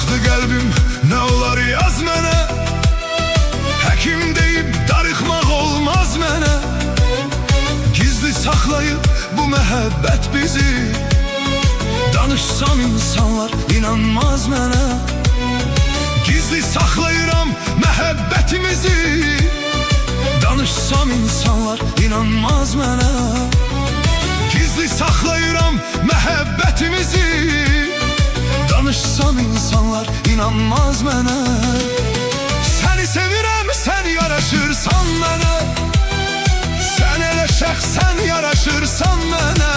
Darıxdı qəlbim, nə olar yaz mənə. Həkim deyib darıxmaq olmaz mənə. Gizli saxlayıb bu məhəbbət bizi. Danışsam insanlar inanmaz mənə. Gizli saxlayıram məhəbbətimizi. Danışsam insanlar inanmaz mənə. Gizli saxlayıram məhəbbətimizi. Danışsam insanlar inanmaz mənə. Səni sevirəm, sən yaraşırsan mənə. Sən elə şəxsən yaraşırsan mənə.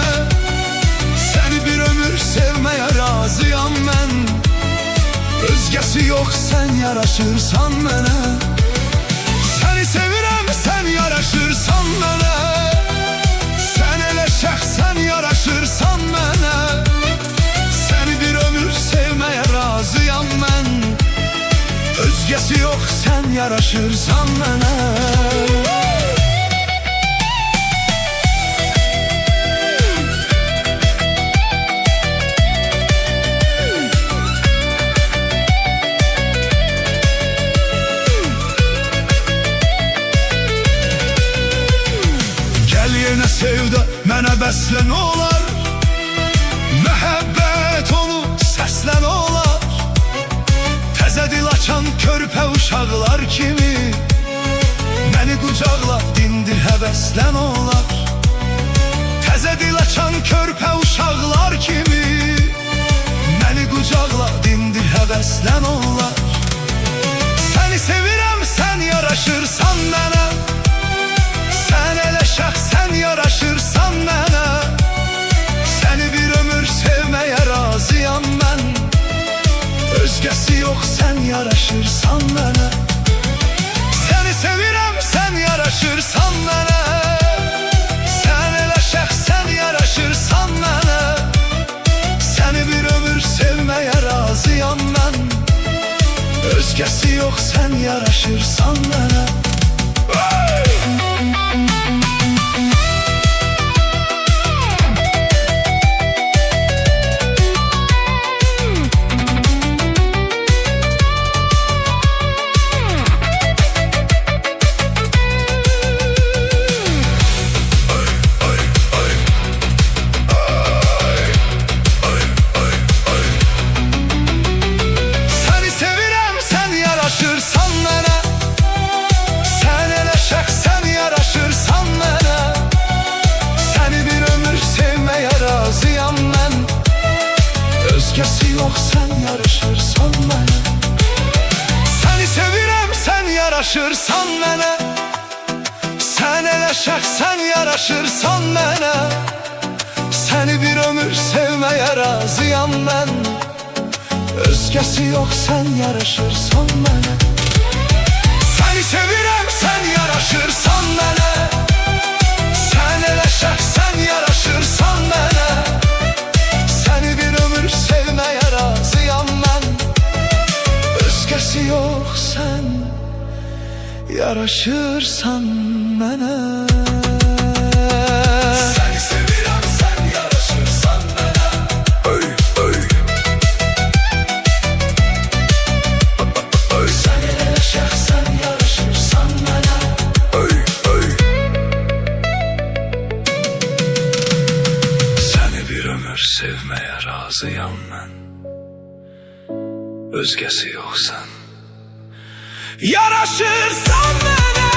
Səni bir ömür sevməyə razıyam mən. Özgəsi yox, sən yaraşırsan mənə. Səni sevirəm, sən yaraşırsan mənə. Sən elə şəxsən yaraşırsan mənə. Səni bir ömür sevməyə razıyam mən. Özgəsi yox, sən yaraşırsan mənə. Yenə sevdə mənə bəslən olar. Məhəbbət onu səslən olar. Təzə dil açan körpə uşaqlar kimi. Məni qucaqla dindir həvəslən olar. Təzə dil açan körpə uşaqlar kimi. Məni qucaqla dindir həvəslən olar. Səni sevirəm, sən yaraşırsan mənə. Sən elə şəxsən yaraşırsan mənə. Səni bir ömür sevməyə razıyam mən. Özgəsi yox, sən yaraşırsan mənə. Səni sevirəm, sən yaraşırsan mənə. Sən elə şəxsən yaraşırsan mənə. Səni bir ömür sevməyə razıyam mən. Özgəsi yox, sən yaraşırsan mənə. Özgəsi yox, sən yaraşırsan mənə. Səni sevirəm, sən yaraşırsan mənə. Sən elə şəxsən yaraşırsan mənə. Səni bir ömür sevməyə razıyam mən. Özgəsi yox, sən yaraşırsan mənə. Səni sevirəm, sən yaraşırsan mənə. Sən elə şəxsən yaraşırsan mənə. Səni bir ömür sevməyə razıyam mən. Özgəsi yox, sən yaraşırsan mənə. Səni sevirəm, sən yaraşırsan mənə. Öy, öy. Sən elə şəxsən yaraşırsan mənə. Öy, öy. Səni bir ömür sevməyə razıyam mən. Özgəsi yox, sən yaraşırsan mənə.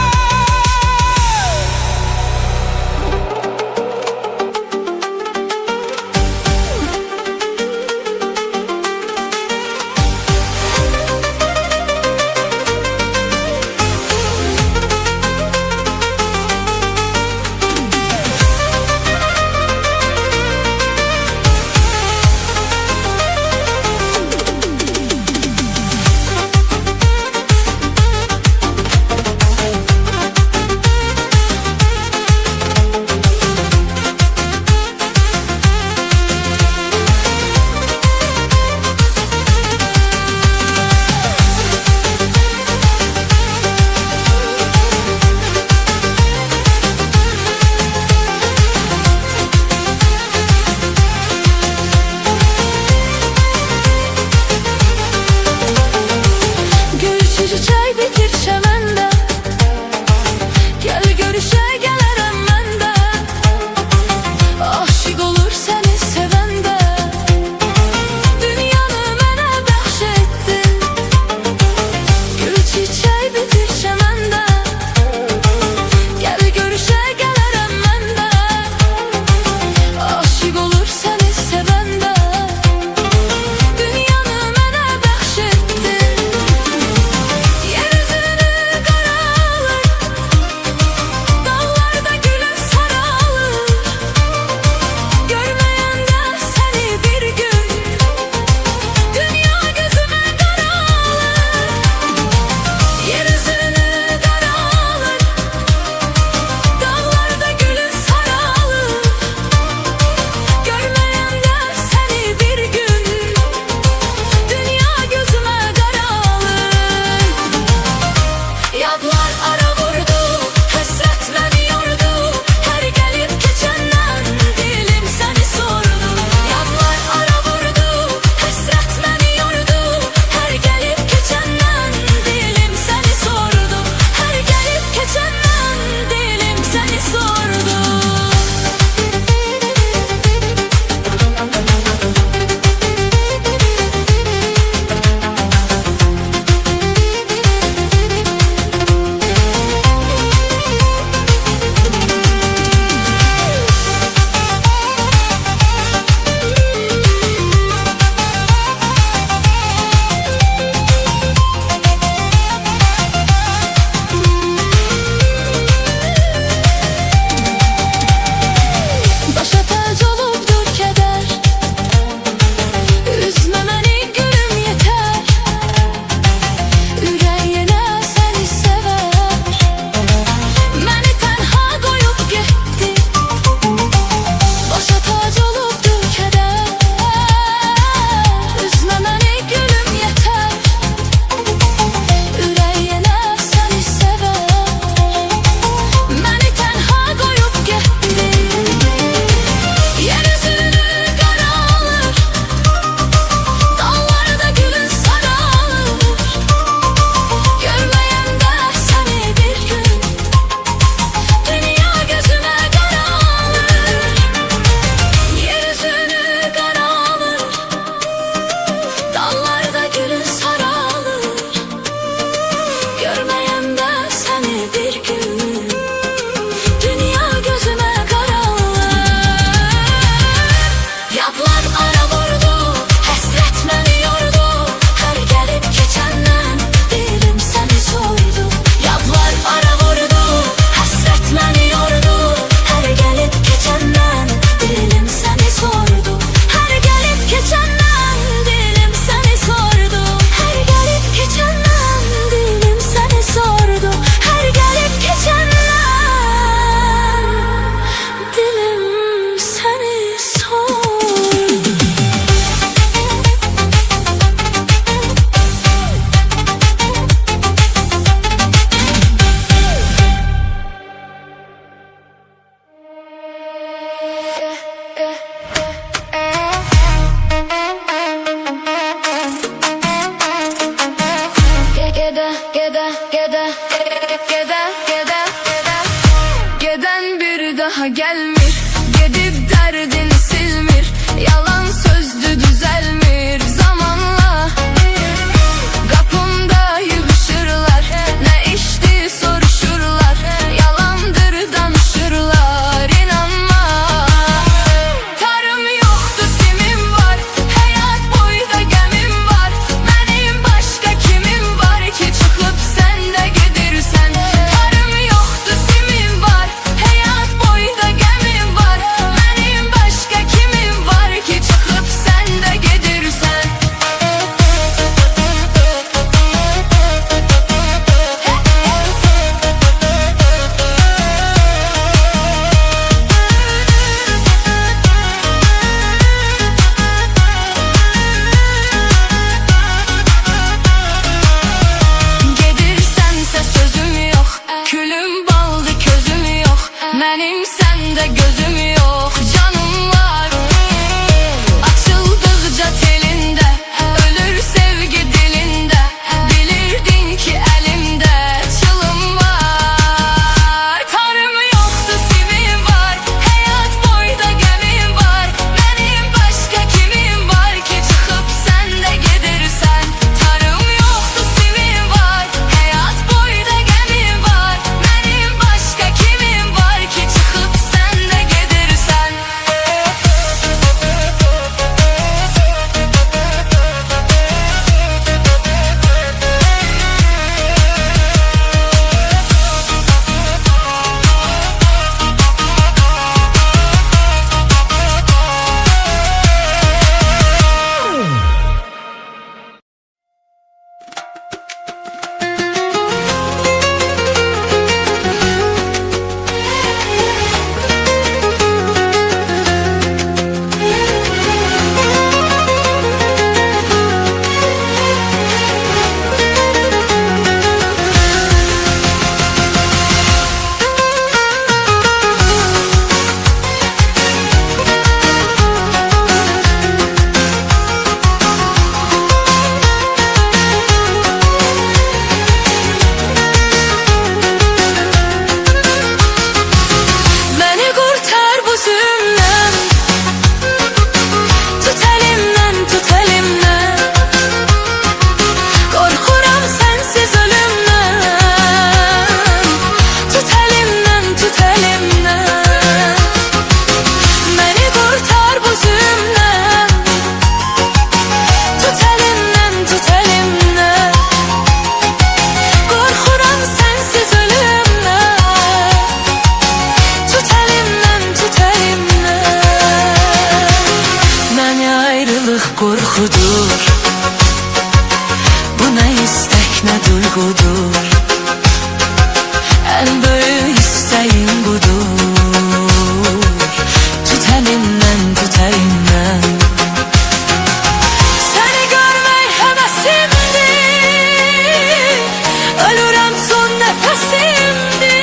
nəfəsimdi.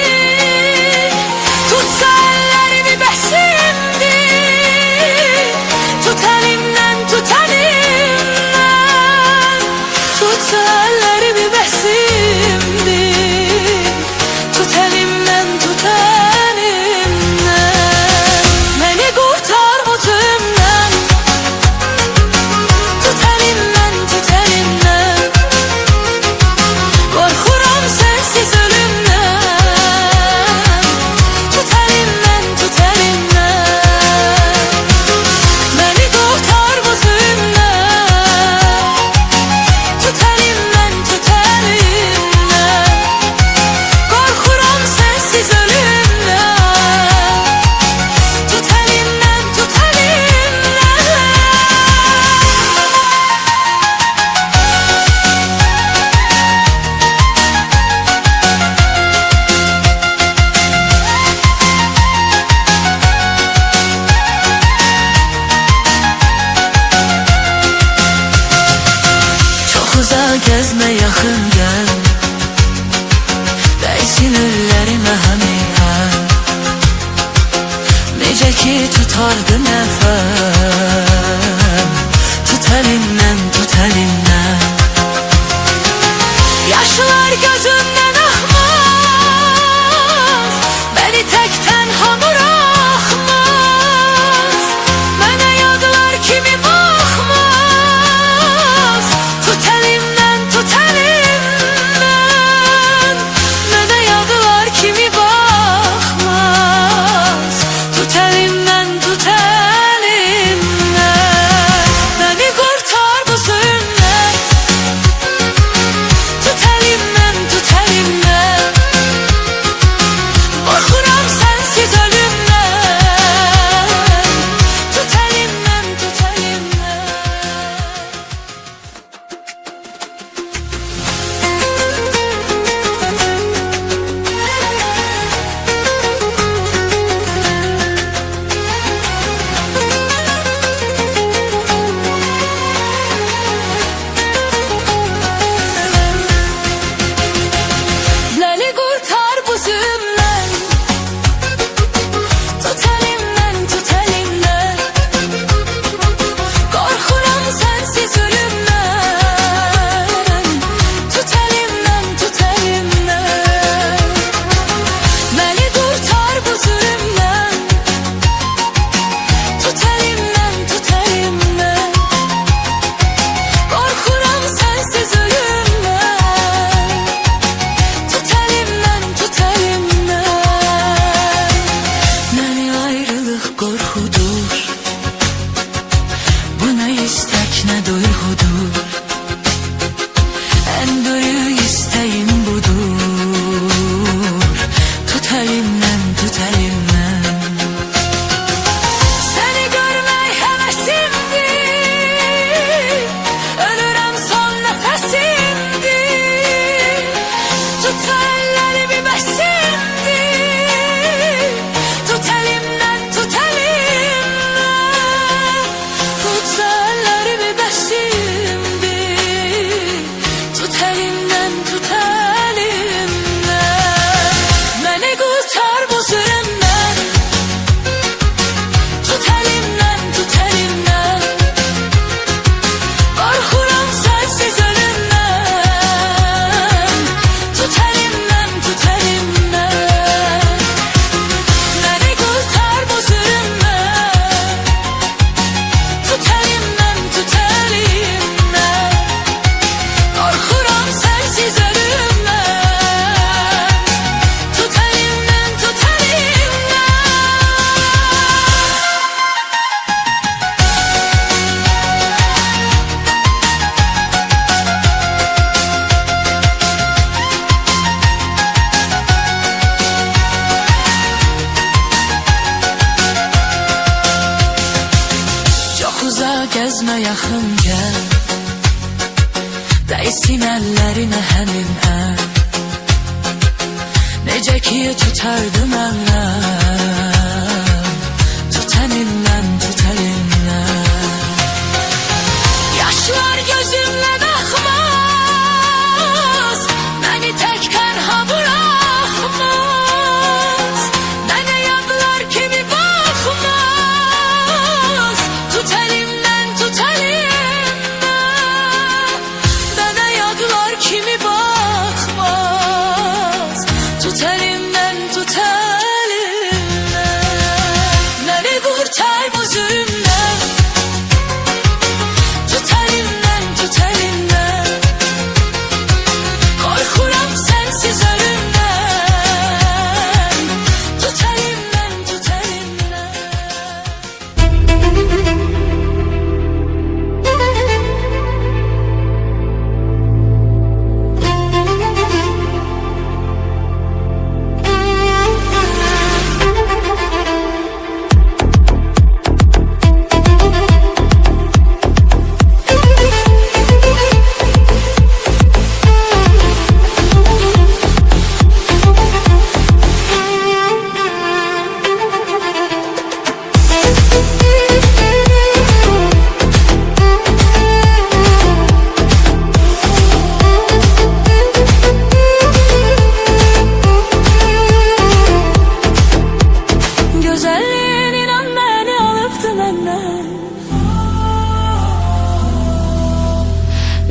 Tutsa əllərimi bəsimdi. Tut əlimdən, tut əlimdən. Tutsa əllərimi bəsimdi. Tut əlimdən, tut əlimdən. Məni qurtar bu tümdən. Tut əlimdən, tut əlimdən. Qorxuram sənsiz ölümdən. Tut əlimdən, tut əlimdən. Məni qurtar bu tümdən. Tut əlimdən, tut əlimdən. Qorxuram sənsiz ölümdən. Tut əlimdən, tut əlimdən. Çox uzaq gəzmə, yaxın gəl. Dəysin əllərimə həmiyəm. Necə ki tutardı nəfəm. Tut əlimdən, tut əlimdən. Yaşlar gözümdən axmaz. Bəni tək tənha buraxmaz. Mənə yadlar kimi baxmaz. Tut əlimdən, tut əlimdən. Mənə yadlar kimi baxmaz. Tut əlimdən, tut əlimdən. Məni qurtar bu zulmdən. Tut əlimdən, tut əlimdən. Qorxuram sənsiz ölümdən. Tut əlimdən, tut əlimdən. Məni qurtar bu zulmdən. Tut əlimdən, tut əlimdən. Qorxuram sənsiz ölümdən. Tut əlimdən, tut əlimdən. Məni qurtar bu zulmdən. Tut əlimdən, tut əlimdən. Qorxuram sənsiz ölümdən. Tut əlimdən, tut əlimdən. Məni ayrılıq qorxudur. Bu nə istək, nə duyğudur. Ən böyük istəyim budur. Tut əlimdən, tut əlimdən. Səni görmək həvəsimdir. Ölürəm son nəfəsimdir. Tut əllərimi bəsimdir. Tut əlimdən, tut əlimdən. Tut əllərimi bəsimdir. Tut əlimdən, tut əlimdən. Məni qurtar bu zulmdən. Tut əlimdən, tut əlimdən. Qorxuram sənsiz ölümdən. Tut əlimdən, tut əlimdən. Məni qurtar bu zulmdən. Tut əlimdən, tut əlimdən. Qorxuram sənsiz ölümdən. Tut əlimdən, tut əlimdən. Çox uzaq gəzmə, yaxın gəl. Dəysin əllərimə həmin əl. Necə ki tutardım əllər. Tut əlimdən, tut əlimdən. Yaşlar gözümdən axmaz. Məni tək tənha buraxmaz.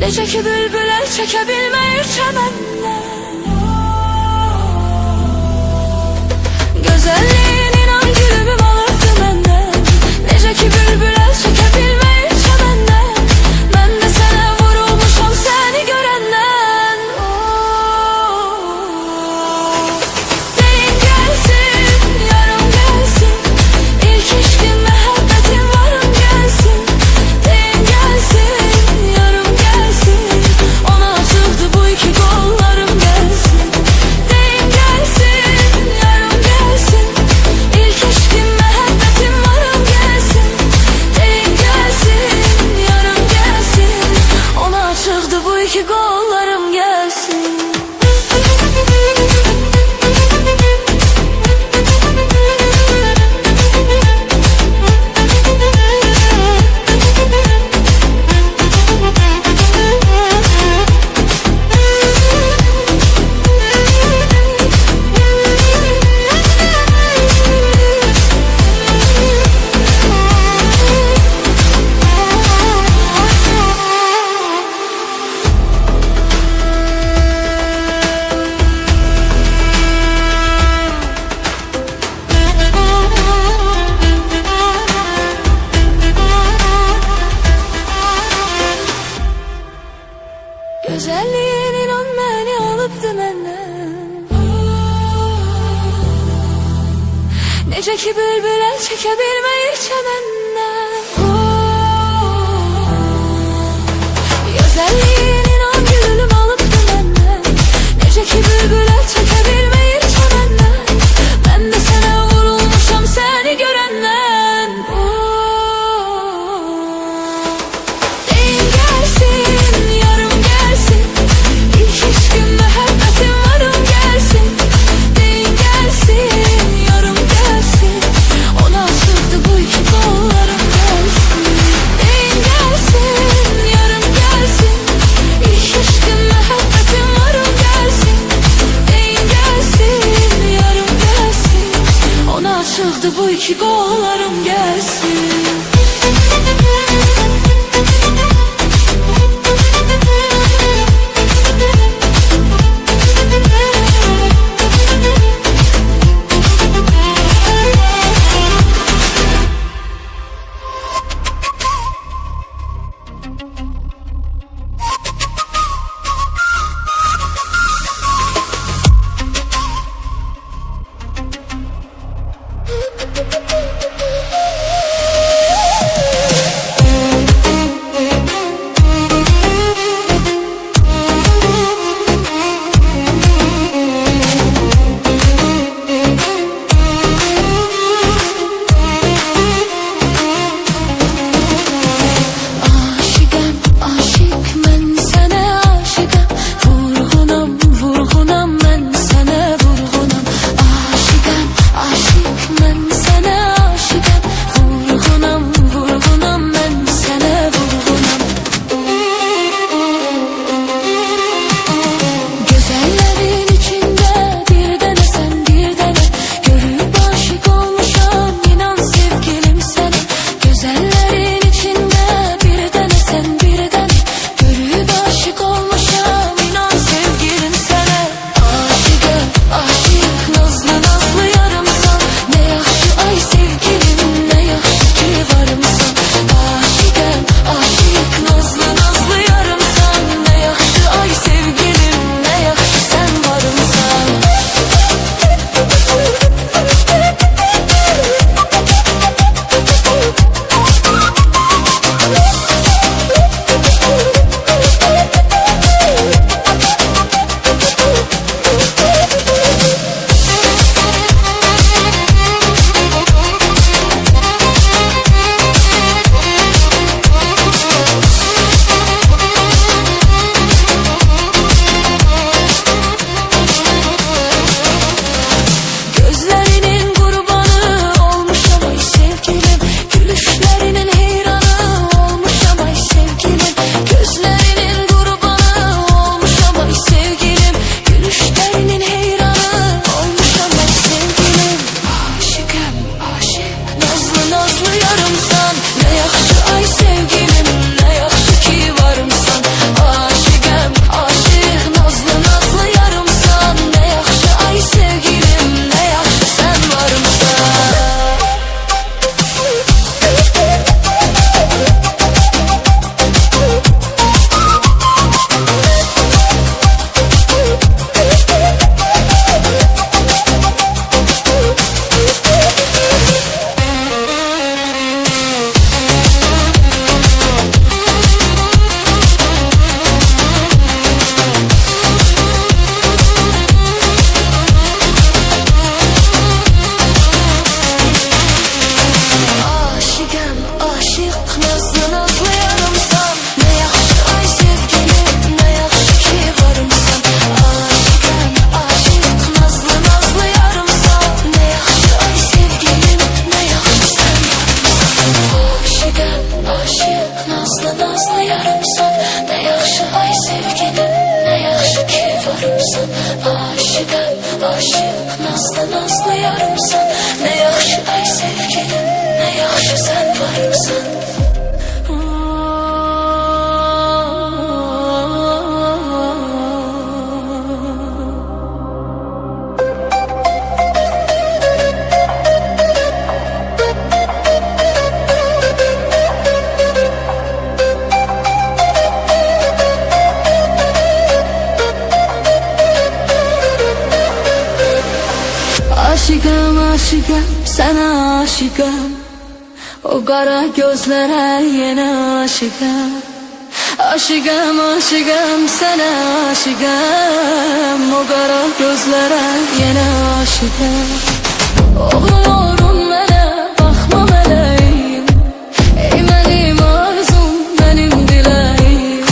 Necə ki bülbül əl çəkə bilməyir çəməndən. Gözəlliyin inan gülümüm alıbdı məndən. Necə ki bülbül əl çəkə bilməyir çəməndən. Mən də sənə vurulmuşam səni görəndən. Deyin gəlsin, yarım gəlsin, İlk eşqim məhəbbətim varım gəlsin. Deyin gəlsin, yarım gəlsin, ona açıldı bu iki qollarım gəlsin. Deyin gəlsin, yarım gəlsin, İlk eşqim məhəbbətim varım gəlsin. Deyin gəlsin, yarım gəlsin, ona açıldı bu iki qollarım gəlsin. Gözəlliyin inan məni alıbdı məndən. Necə ki bülbül əl çəkə bilməyir çəməndən. Gözəlliyin inan gülüm alıbdı məndən. Necə ki bülbül əl çəkə bilməyir çəməndən. Mən də sənə vurulmuşam səni görəndən. Deyin gəlsin, yarım gəlsin, İlk eşqim məhəbbətim varım gəlsin. Deyin gəlsin, yarım gəlsin, ona açıldı bu iki qollarım gəlsin. Deyin gəlsin, yarım gəlsin, İlk eşqim məhəbbətim varım gəlsin. Deyin gəlsin, yarım gəlsin, ona açıldı bu iki qollarım gəlsin. sevgilim, ne yaxşı ki varımsan. Aşıqam, aşıq, nazlı nazlı yarımsan. Ne yaxşı ay sevgilim, ne yaxşı sen varımsan. Aşıqam, aşıqam, sənə aşıqam. O qara gözlərə yenə aşıqam. Aşıqam, aşıqam, sənə aşıqam. O qara gözlərə yenə aşıqam. Oğlum oğlum mənə baxma mələyim. Ey mənim arzum, mənim diləyim.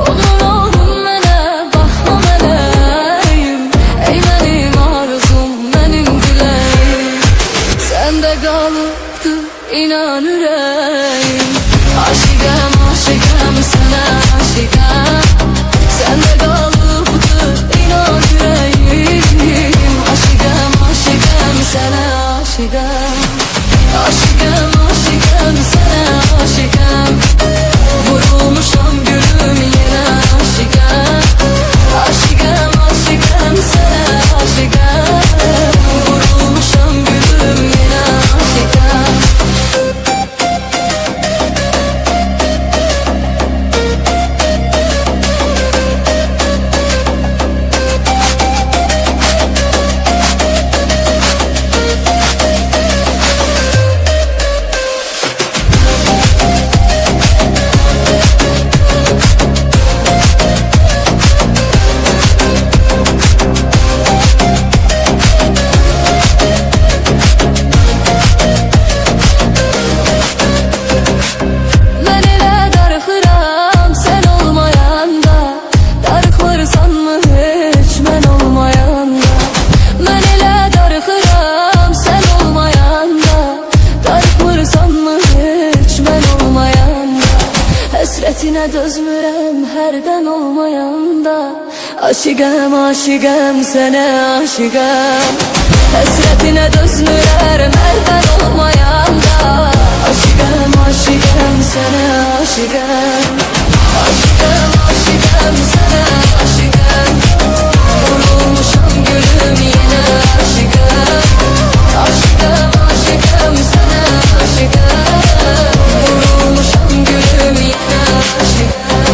Oğlum oğlum mənə baxma mələyim. Ey mənim arzum, mənim diləyim. Səndə qalıbdı inan ürəyim. Aşıqam, aşıqam, sənə aşıqam. Səndə qalıbdı inan ürəyim. Aşıqam, aşıqam, sənə aşıqam. Aşıqam, aşıqam, sənə aşıqam. Vurulmuşam gülüm yenə aşıqam. Aşıqam, aşıqam, sənə aşıqam. Vurulmuşam gülüm yenə aşıqam. Ben elə darıxıram sen olmayanda. Darıxmırsan mı hiç mən olmayanda? Ben elə darıxıram sen olmayanda. Darıxmırsan mı hiç mən olmayanda? Həsrətinə dözmürəm hərdən olmayanda. Aşıqam, aşıqam, sənə aşıqam. Həsrətinə dözmürəm hərdən olmayanda. Aşıqam, aşıqam, sənə aşıqam. Aşıqam, aşıqam, sənə aşıqam. Vurulmuşam gülüm yenə aşıqam. Aşıqam, aşıqam, sənə aşıqam. Vurulmuşam gülüm yenə aşıqam.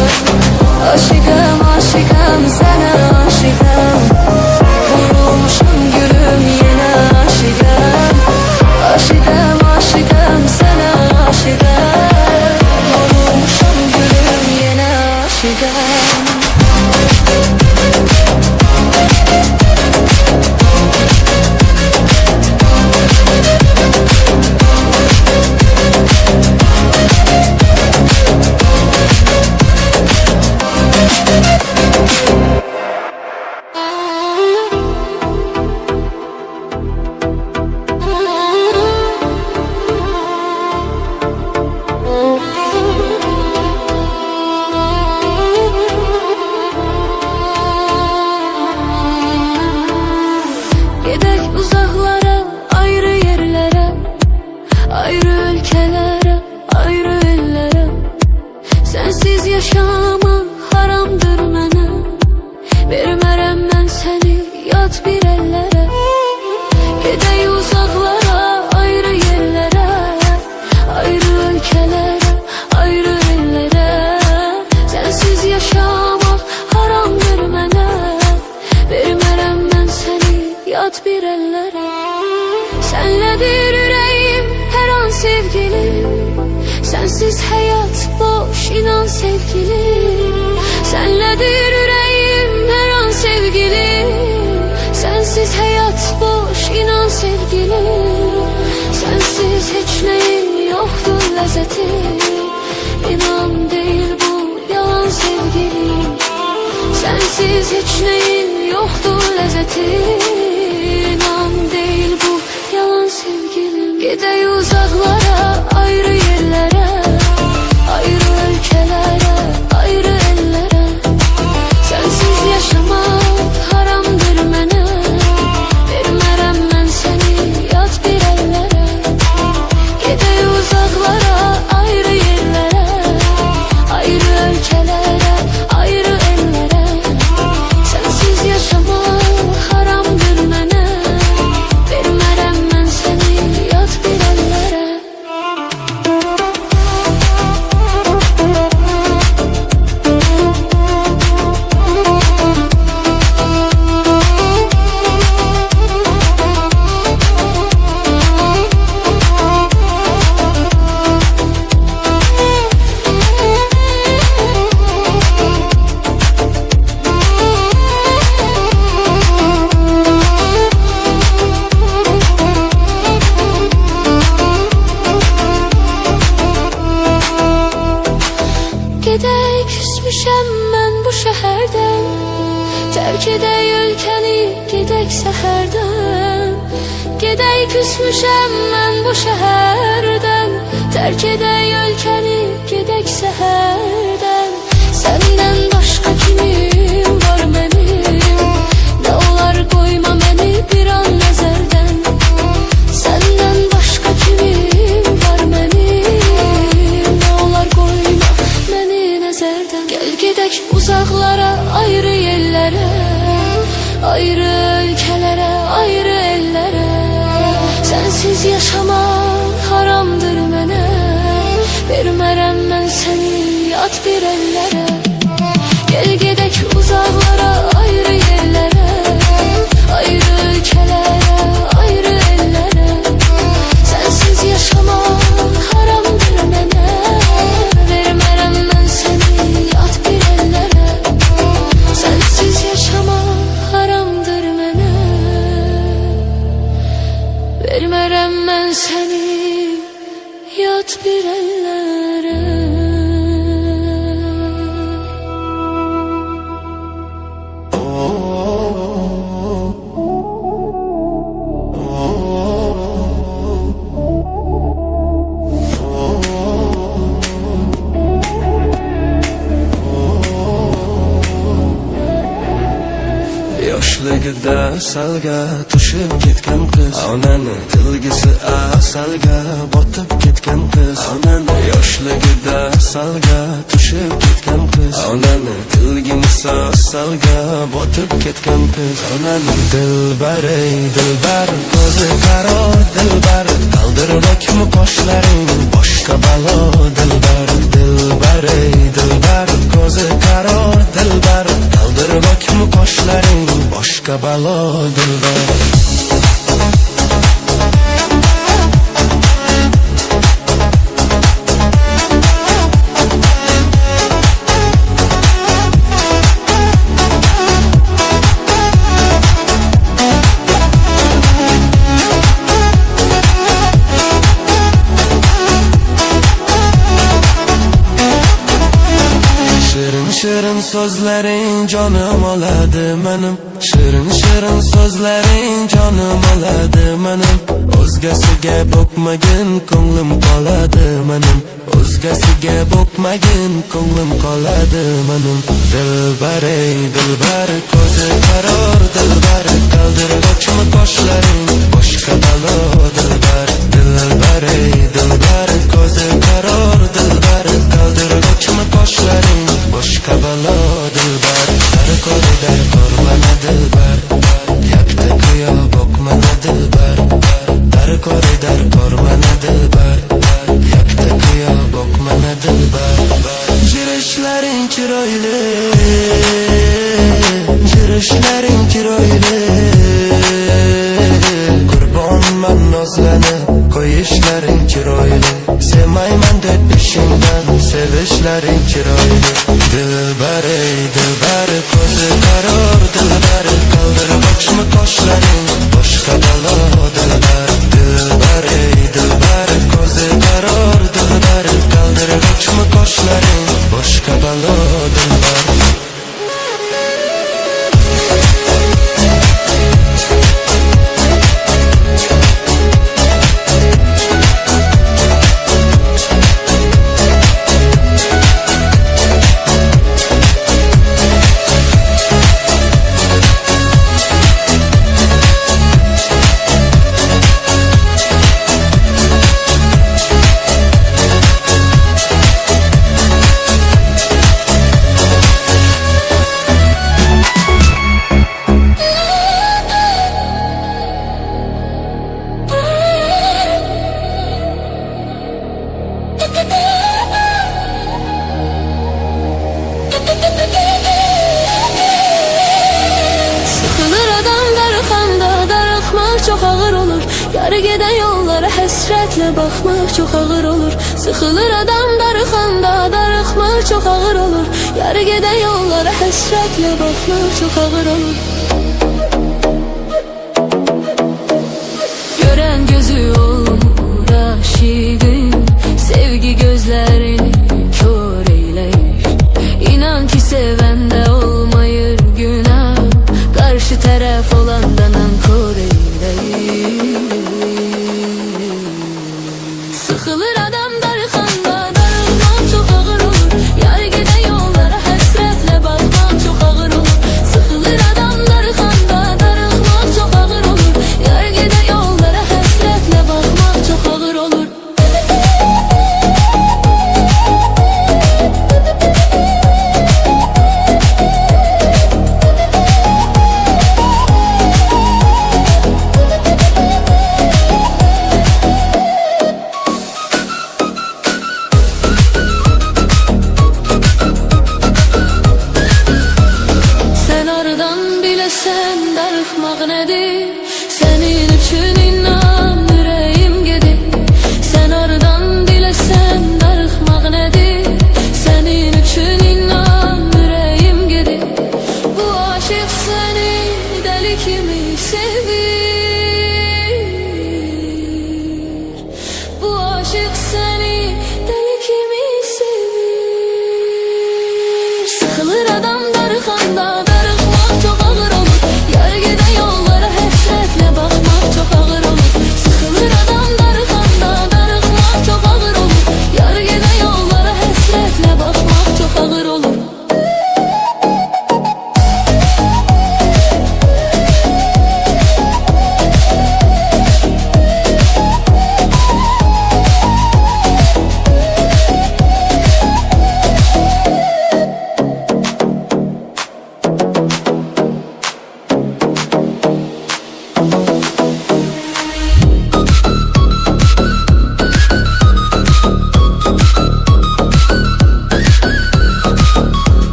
Aşıqam, aşıqam, sənə aşıqam. Vurulmuşam gülüm yenə aşıqam. Aşıqam, aşıqam, sənə aşıqam. Vurulmuşam gülüm yenə aşıqam. Gedək uzaqlara, ayrı yerlərə, ayrı ölkələrə, ayrı ellərə. Sənsiz yaşamaq haramdır mənə. Vermərəm mən səni yad bir əllərə. Gedək uzaqlara, ayrı yerlərə, ayrı ölkələrə, ayrı ellərə. Sənsiz yaşamaq haramdır mənə. Vermərəm mən səni yad bir əllərə. Sənlədir ürəyim hər an sevgilim. Sənsiz həyat boş inan sevgilim. Sənlədir ürəyim hər an sevgilim. Sənsiz həyat boş inan sevgilim. Sənsiz heç nəyin yoxdur ləzzəti. İnan deyil bu yalan sevgilim. Sənsiz heç nəyin yoxdur ləzzəti. İnan deyil bu yalan sevgilim. Gedək uzaqlara, ayrı yerlərə, ayrı ölkələrə, ayrı ellərə. mən bu şəhərdən. Tərk edək ölkəni, gedək səhərdən. Gedək küsmüşəm mən bu şəhərdən. Tərk edək ölkəni, gedək səhərdən. Səndən başqa kimim var mənim? Nə olar qoyma məni bir an nəzərdən. Səndən başqa kimim var mənim? Nə olar qoyma məni nəzərdən. Gəl gedək uzaqlara, ayrı yerlərə, ayrı ölkələrə, ayrı ellərə. Sənsiz yaşamaq haramdır mənə. Vermərəm mən səni yad bir əllərə. Gəl gedək uzaqlara, ayrı yerlərə, ayrı ölkələrə, ayrı ellərə. Sənsiz yaşamaq haramdır mənə. Vermərəm mən səni yad bir əllərə. Sənsiz yaşamaq haramdır mənə. Vermərəm mən səni yad bir əllərə. Yoshligida salga tushib ketgan qiz, onani tilgisi asalga botib ketgan qiz. Onani yoshligida salga tushib ketgan qiz, onani tilgisi asalga botib ketgan qiz. Onani dilbar ey dilbar, ko'zi qaror dilbar, qaldirdokmi qoshlaring boshqa balo dilbar. Dilbar ey dilbar, ko'zi qaror dilbar, qaldirdokmi qoshlaring boshqa balo dilbar. Shirin sözlerin canım oladı benim. Shirin sözlerin canım oladı benim. O'zgasiga boqmagin ko'nglim qoladi menim. O'zgasiga boqmagin ko'nglim qoladi menim. Dilbar ey dilbar, ko'zi qaror dilbar, qaldirg'ochmi qoshlaring boshqa balo dilbar. Dilbar ey dilbar, ko'zi qaror dilbar, qaldirg'ochmi qoshlaring boshqa balo dilbar. Dar ko'ridar ko'rmana dilbar, yakta kuyo boqmana dilbar. Dar ko'ridar ko'rmana dilbar, yakta kuyo boqmana dilbar. Jirishlaring chiroyli, jirishlaring chiroyli. Qurbonman nozlanib, qo'yishlaring chiroyli. Sevmayman deb ishingdan, sevishlaring chiroyli. Dilbar ey dilbar, ko'zi qaror dilbar, qaldirg'ochmi qoshlaring boshqa balo dilbar. Dilbar ey dilbar, ko'zi qaror dilbar, qaldirg'ochmi qoshlaring boshqa balo dilbar. çok ağır olur. Yarı giden yollara həsrətlə baxmaq çok ağır olur. Sıxılır adam darıxanda, darıxmaq çok ağır olur. Yarı giden yollara həsrətlə baxmaq çok ağır olur. Gören gözü olmur aşığın, sevgi gözlerini kör eyleyir. İnan ki seven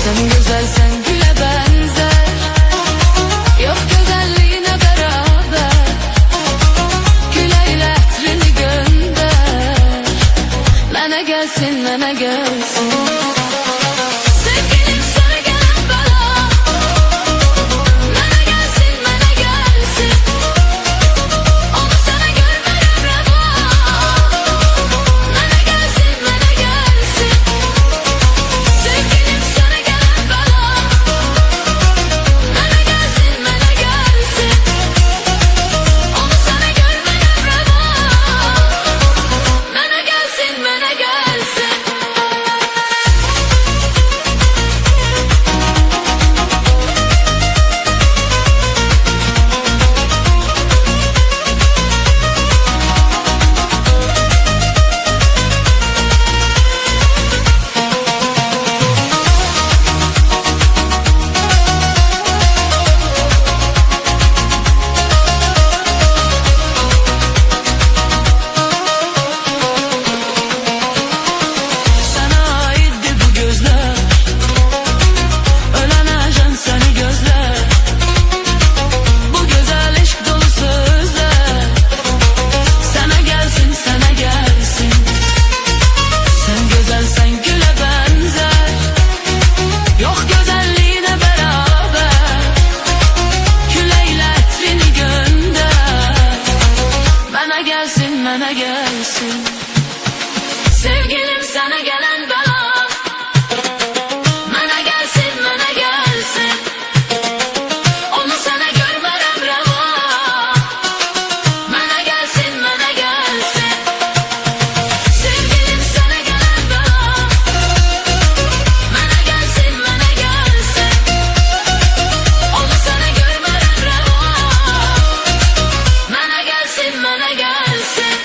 Sen güzelsen güle benzer, yok güzelliğine beraber. Güleyle etrini gönder, mənə gelsin, mənə gelsin. Sevgilim sana gelen bela, mənə gelsin, mənə gelsin. Onu sana görmərəm rəva, mənə gelsin, mənə gelsin. Sevgilim sana gelen bela, mənə gelsin, mənə gelsin. Onu sana görmərəm rəva, mənə gelsin, mənə gelsin. Sana aitdi bu gözler, ölen ajan seni gözler. Bu güzel aşk dolu sözler, sana gelsin, sana gelsin. Sen güzelsen güle benzer, yok güzelliğine beraber. Küleyle etrini gönder, bana gelsin, bana gelsin. Sevgilim sana gelen bela, mənə gelsin, mənə gelsin. Onu sana görmərəm rəva, mənə gelsin, mənə gelsin. Sevgilim sana gelen bela, mənə gelsin, mənə gelsin. Onu sana görmərəm rəva, mənə gelsin, mənə gelsin.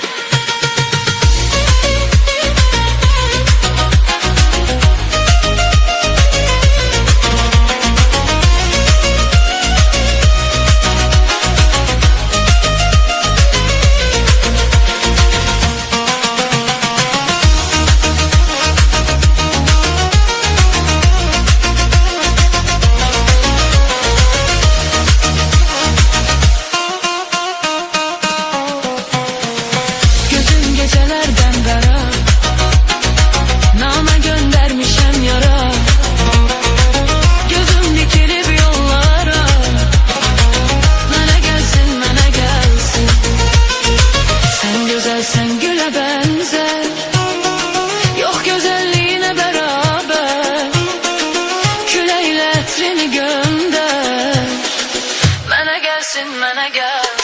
Gözüm gecelerden bera, nama göndermişem yara. Gözüm dikilip yollara, mənə gelsin, mənə gelsin. Sen güzelsen güle benzer, yok güzelliğine beraber. Küleyle etrini gönder, mənə gelsin, mənə gelsin.